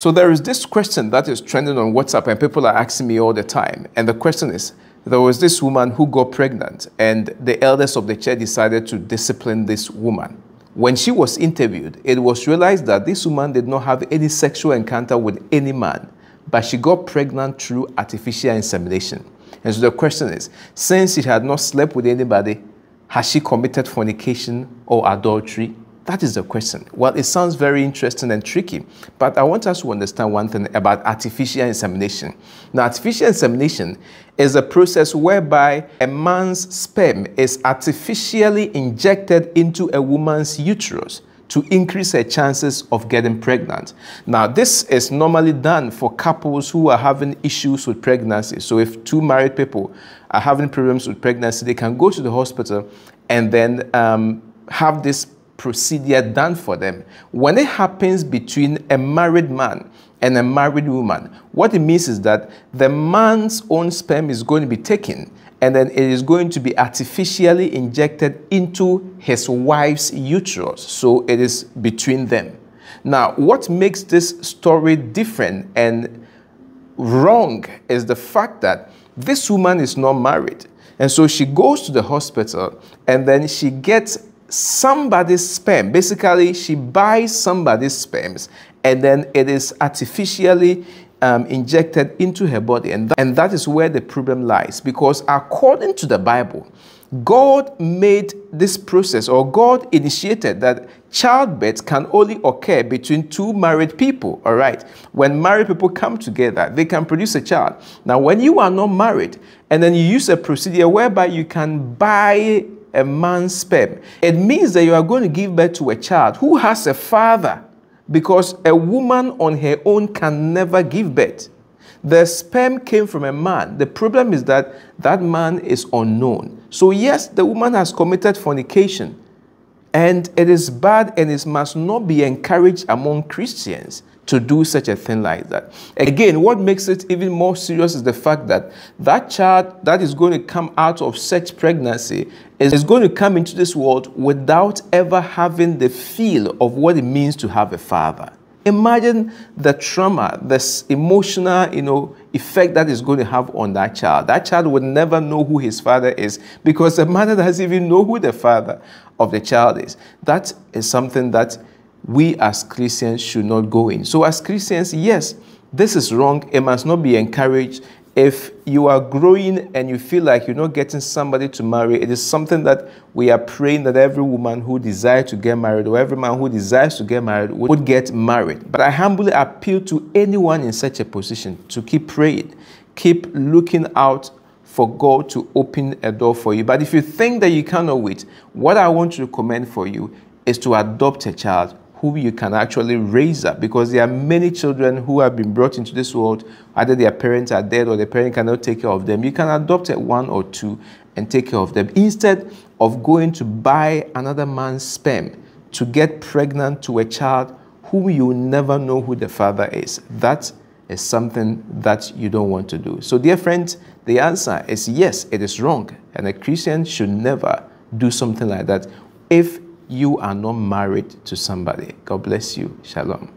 So there is this question that is trending on WhatsApp and people are asking me all the time. And the question is, there was this woman who got pregnant and the elders of the church decided to discipline this woman. When she was interviewed, it was realized that this woman did not have any sexual encounter with any man, but she got pregnant through artificial insemination. And so the question is, since she had not slept with anybody, has she committed fornication or adultery? That is the question. Well, it sounds very interesting and tricky, but I want us to understand one thing about artificial insemination. Now, artificial insemination is a process whereby a man's sperm is artificially injected into a woman's uterus to increase her chances of getting pregnant. Now, this is normally done for couples who are having issues with pregnancy. So if two married people are having problems with pregnancy, they can go to the hospital and then have this procedure done for them. When it happens between a married man and a married woman, what it means is that the man's own sperm is going to be taken and then it is going to be artificially injected into his wife's uterus. So it is between them. Now, what makes this story different and wrong is the fact that this woman is not married. And so she goes to the hospital and then she gets somebody's sperm. Basically, she buys somebody's sperms and then it is artificially injected into her body. And that is where the problem lies, because according to the Bible, God made this process, or God initiated that childbirth can only occur between two married people, all right? When married people come together, they can produce a child. Now, when you are not married and then you use a procedure whereby you can buy a man's sperm, it means that you are going to give birth to a child who has a father, because a woman on her own can never give birth. The sperm came from a man. The problem is that that man is unknown. So yes, the woman has committed fornication, and it is bad and it must not be encouraged among Christians to do such a thing like that. Again, what makes it even more serious is the fact that that child that is going to come out of such pregnancy is going to come into this world without ever having the feel of what it means to have a father. Imagine the trauma, this emotional, effect that is going to have on that child. That child would never know who his father is because the mother doesn't even know who the father of the child is. That is something that we as Christians should not go in. So as Christians, yes, this is wrong. It must not be encouraged. If you are growing and you feel like you're not getting somebody to marry, it is something that we are praying that every woman who desires to get married or every man who desires to get married would get married. But I humbly appeal to anyone in such a position to keep praying, keep looking out for God to open a door for you. But if you think that you cannot wait, what I want to recommend for you is to adopt a child who you can actually raise up, because there are many children who have been brought into this world, either their parents are dead or the parent cannot take care of them. You can adopt one or two and take care of them instead of going to buy another man's sperm to get pregnant to a child whom you never know who the father is. That is something that you don't want to do. So dear friends, the answer is yes, it is wrong, and a Christian should never do something like that if you are not married to somebody. God bless you. Shalom.